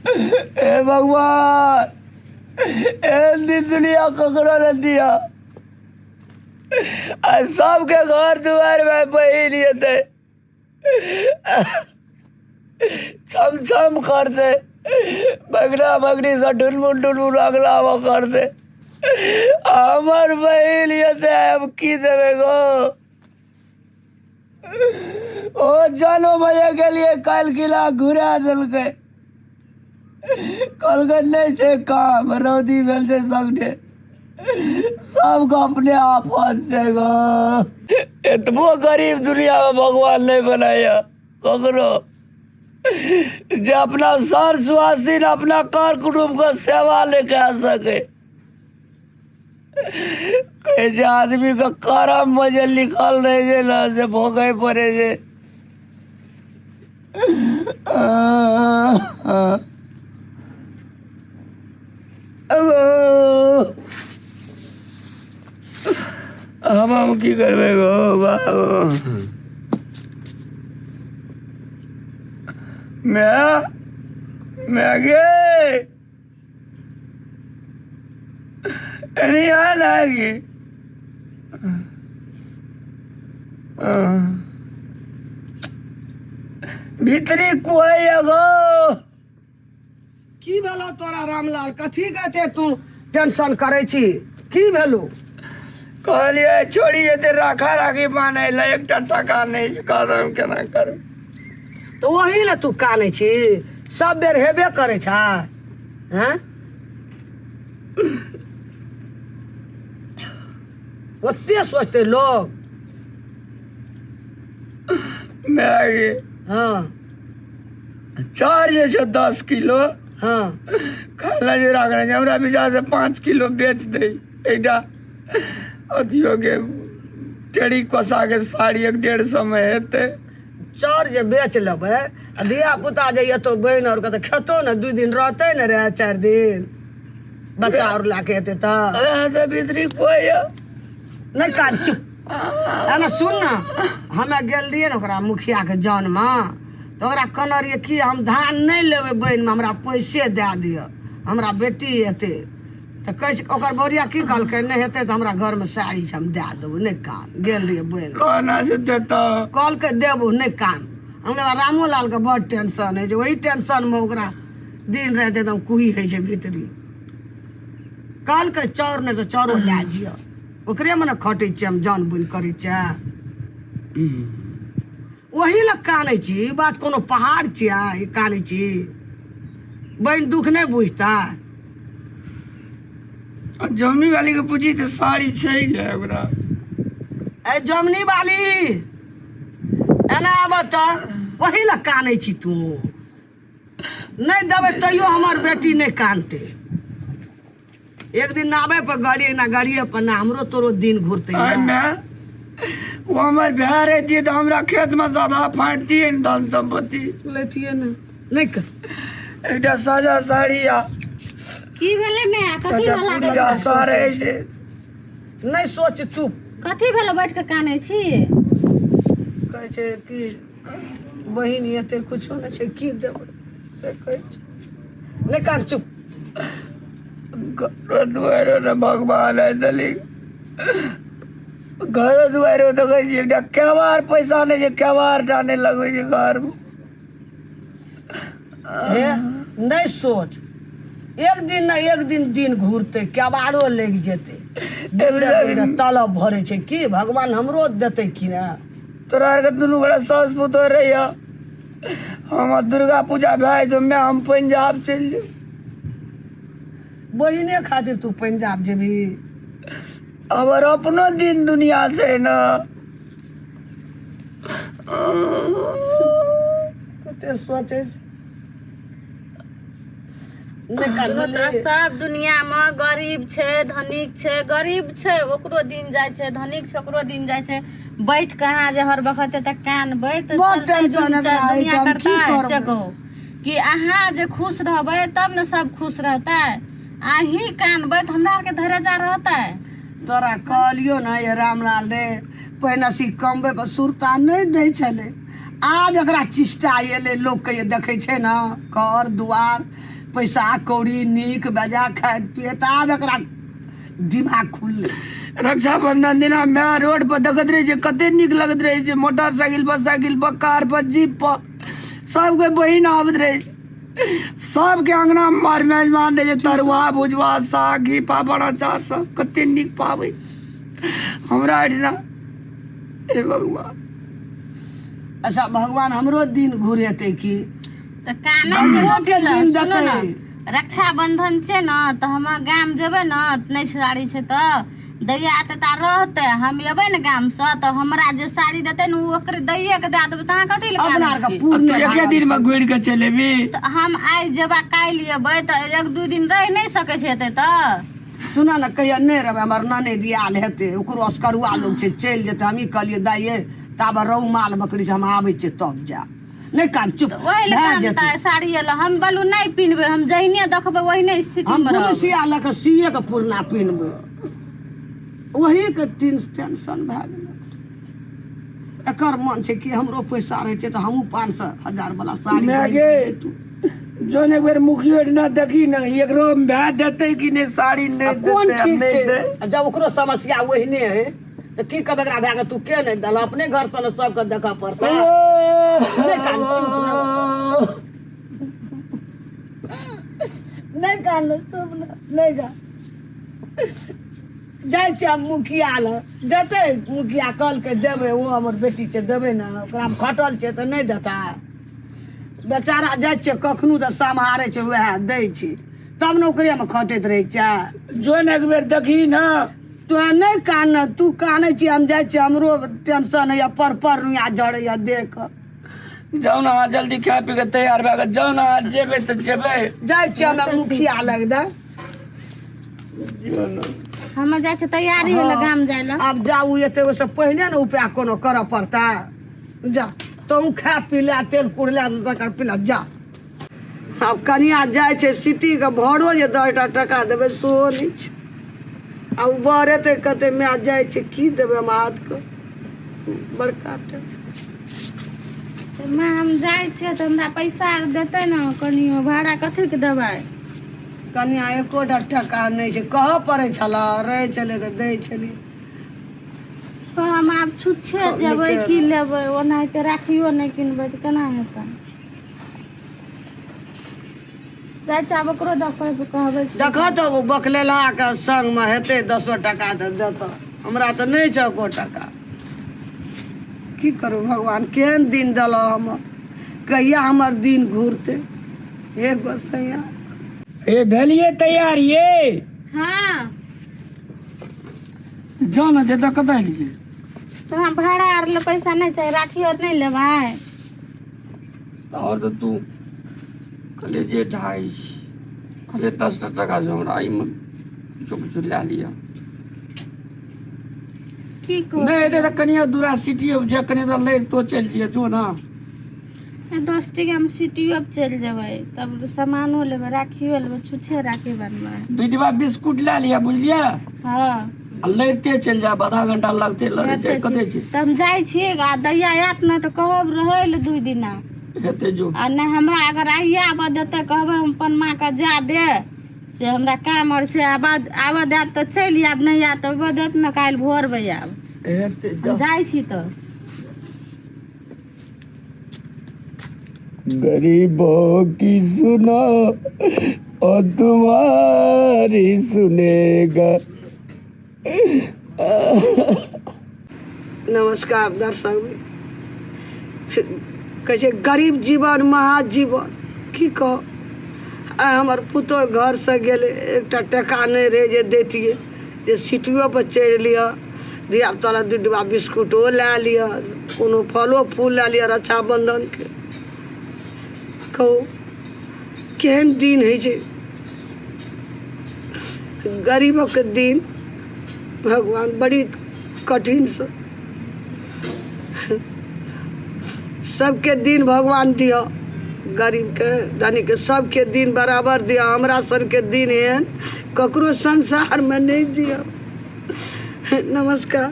हे भगवान ए दुनिया ककरो ने दिया सबके घर दुआर में बही थे छम छम करते बगड़ा बगड़ी से ढुलमुन ढुलमुन अगला वो करते हमार बही लिए थे अब की देवे गो ओ जानो भैया के लिए कल किला घुरा दिल के कल के नहीं थे काम रौदी मिल से सकते सबको अपने आप हंसते गो इतना गरीब दुनिया में भगवान नहीं बनाया ककरो जो अपना सर सुहासिन अपना कर कुटुंब का सेवा लेके आ सके जो आदमी का करम मजे निकल रहे जे ना से भोगे पड़े जे हम की करबे गो बाबू मैं गे नहीं आ लागी भीतरी कोई गो की भेलो तोरा रामलाल कथी कहते तू टेंशन करे छी की भेलो कहलिए छोड़ी जेते राखा राखी माने ला एक टका नहीं करम केना करम तो वही ना तू काने छी सब बेर हेबे करे छा हैं ओते सोचते लोग मैं हाँ चार जे छो 10 किलो हाँ खाला जे राखने जे हमरा बिचा से 5 किलो बेच दे एटा अथियो के टेड़ी कोसा के साड़ी 150 में हेते चार जे बेच लेबै धिया पुता जे तो बहन और के खेतो न 2 दिन रहते न रहे 4 दिन बच्चा और लाके एते तो भीतरी कोई नहीं कान चुप ना सुन ना हमें गेल रहिए ना ओकरा मुखिया के जन में तो ओकरा कहने रहिए कि हम धान नहीं लेबै बहन में हमरा पैसे दे दिअ हमरा बेटी एते तो कैसे ओकर बोरिया की कहलकै नहीं हेतै तो हमरा घर में साड़ी हम दे देबो नहीं कान गेल रहिए बहन कहना से देता कहलकै देबो नहीं कान हमरा रामो लाल के बड़ टेंशन है जे वही टेंशन में ओकरा दिन रात एकदम कुही है छै भीतरी कहलकै चाउर नहीं तो चाउरो लै जिअ ओकरे में न खटे छी हम जान बुन करे छै वही लग काने छी ई बात कोनो पहाड़ छियै काने छी बहन दुख नहीं बुझता जमनी वाली के पूछी तो साड़ी छै गे ओकरा ए जमनी वाली एना आब त वही लग काने छी तू नहीं देबै तैयो हमर बेटी नहीं कानते एक दिन नावे पर गाड़ी ना गाड़िए पर ना हमरो तोरो दिन घूरते वो हमार बिहार है दिए तो हमरा खेत में ज्यादा फाट दिए धन संपत्ति लेतिए ना नहीं कर एकटा साजा साड़ी आ की भेले मैं कथी वाला पूरी आशा रहे छे नहीं सोच चुप कथी भेले बैठ के काने छी कहे छे कि बहिन एते कुछो नहीं छे की देबै से कहे छे नहीं कान चुप घर दुआरे न भगवान है दली घर दुआरे तो कहे एकटा केवार पैसा नहीं जे केवार डाने लगवे जे घर में हे नहीं सोच एक दिन ना एक दिन घूरते केवारो लग जेते तलब भरे छे की भगवान हमरो देते की ना तोरा आर के दुनू बड़ा सास पुतोह रहिया हम दुर्गा पूजा भाई तो मैं हम पंजाब चल जाऊ बहिने खातिर तू पंजाब जेबी अब अपनो दिन दुनिया से न कते सोचे सब दुनिया में गरीब छे धनिक छे गरीब छे ओकरो दिन जाय छे धनिक छे ओकरो दिन जाय छे बैठ कहाँ जे हर वक्त तक कान बैठ दुनिया करता है कि अहाँ जे खुश रहबे तब न सब खुश रहता है अही कान बैठ हमरा के धैर्य रहता है तोरा कहलियो ना ये रामलाल रे पहिने सी कमबे पर सुरता नहीं दै छले आब एकरा चिष्टा एले लोग के देखे छे ना घर दुआर पैसा कौड़ी नीक बेजा खाए पिए त आब एकरा दिमाग खुलले। रक्षाबंधन दिना मैं रोड पर देखत रही कते निक लगत रही मोटरसाइकिल पर साइकिल पर कार पर जीप पर सबके बहिन आवत रही सबके अंगना मार मेजमान रहे तरुआ भुजवा साग घी पापड़ अचार सब कते निक पावे हमरा एठना हे भगवान। अच्छा भगवान हमरो दिन घुरेते की तो काने हमरो के दिन सुनो न, देते। रक्षाबंधन छै न तो हम गाम जेबै न नहीं साड़ी छै तो दैया ता रहते हम अबै न गाम से तो हमरा जे साड़ी देते न ओकरे दैये के दे देबै तहाँ कथी ले अपना आर के काने पूर्ण एके दिन में घुर के चलेबी तो हम आइ जेबा काल्हि अबै तो एक दू दिन रह नहीं सकै छै एते तो सुना न कहिया नहीं रहे हमर नने दियाल हेते ओकरो असकरुआ लोग छै चल जेते हम ई कहलिए दाइए ताब रहू माल बकरी से हम आबै छै तब जा नहीं कान चुप ओहि ले भए काम जेतै। ता साड़ी एला हम बोलू नहीं पिनबै हम जहिने देखबै ओहिने स्थिति हम में रहबै पुलिसिया लऽ के सीए के पूर्णा पिनबै वही के टेंशन भए गेलै। एकर मन छै कि हमरो पैसा रहै छै तऽ हमहूँ 500,000 वाला साड़ी मैं कीन गे के देतू। जोन एक बार मुखियो ना देखी न एकरो भए देते कि नहीं साड़ी नहीं कोन देते ठीक नहीं दे छै जब ओकरो समस्या ओहने है तऽ की कहबै एकरा भए के तू के नहीं दल अपने घर से सबके देखऽ पड़तै। नहीं कान चुप रह। नहीं कान चुप रह, नहीं जा जाइ छै हम मुखिया लग देतै मुखिया कहलकै देबै ओ हमर बेटी छै देबै ने ओकरामे खटल छै तऽ नहि देता बेचारा जाइ छै कखनो तऽ सम्हारै छै वएह दै छै तब ने ओकरेमे खटैत रहै छै। जोन एक बेर देखी न तो नहीं कान तू कानै छी हम जाइ छी हमरो टेंशन है पर रुइया जड़ैया देख जाओ ना आज जल्दी खा पी के तैयार भए के जाओ ना आज जेबे तो जेबे जाइ छी हम मुखिया लग दे हम जाइ छै तैयारी होला गाम जाय ला आब जाऊ एते ओहिसँ पहिने ने उपाय कोनो करऽ पड़ता जा तू खा पी ले तेल कुड़ ले तकर पी ले जा। आब कनिया जाइ छै सिटी के भाड़ो जे 10 टका देबै सेहो नहि छै आ उ बरेतै कहतै माय जाइ छै की देबै हम हाथके बड़का टे माँ हम जाइ छियै तऽ हमरा पैसा आर देतै ने कनियो भाड़ा कथी के देबै कनिया एको टका नहि छै कहऽ पड़ै छलऽ रहै छलै तऽ दै छली। तो हम आब छुच्छे जेबै की लेबै ओनाहिते राखियो नहीं किनबै तऽ केना हेतै जाइ छै आब ओकरो कहबै देखऽ तऽ ओ बकलेला के संग में हेतै 10 टका तऽ देतऽ हमरा तऽ नहि छै एको टका की करू भगवान केहन दिन देलऽ हमर कहिया हमर दिन घूरतै हे गोसैया। ए भेलिए तैयार ये हाँ जाओ ना देता कतऽ लिए तो हम भाड़ा आर ले पैसा नहीं चाहिए राखी और नहीं लेबै और तो तू कले जे ढाई कले 10 टका जो हमरा आई में कुछ ले लिया की कहो नहीं दे तो कनिया दूरा सिटी अब जे कनिया ले तो चल जिए जो ना 10 टका में सिटियो पे चल जेबै तब सामानो लेबै राखियो लेबै छुच्छे राखी बनबै 2 डिब्बा बिस्कुट ले लिया बुझलिया हाँ लड़ते चल जा आधा घंटा लगते लड़े जाए कते छी तऽ हम जाइ छियै आ दैया आयत ने तऽ कहब रहै ले 2 दिना हेते जो आ नहीं हमरा अगर आइए आबऽ देतै कहबै हम अपन माँ के जा दे से हमरा काम और छै आबऽ देत तऽ चलि आयब नहीं आयत तऽ आबऽ देत ने काल्हि भोरमे आयब हेते हम जाइ छी तऽ गरीबों की सुनो और तुम्हारी सुनेगा। नमस्कार दर्शक कहै छै गरीब जीवन महाजीवन की कह आइ हमर पुतोह घर से गेलै एकटा टका नहीं रहे जे दैतियै जे सिटियो पर चढ़ि लिअ धिया पुता 2 डिब्बा बिस्कुटो लए लिअ कोनो फलो फूल लए लिअ रक्षाबंधनके कहू केहन दिन होइ छै गरीबक दिन भगवान बड़ी कठिन से सबके दिन भगवान दिया गरीब के धनी के सबके दिन बराबर दिया हमरा सन के दिन एहन ककरो संसार में नहीं दिया। नमस्कार।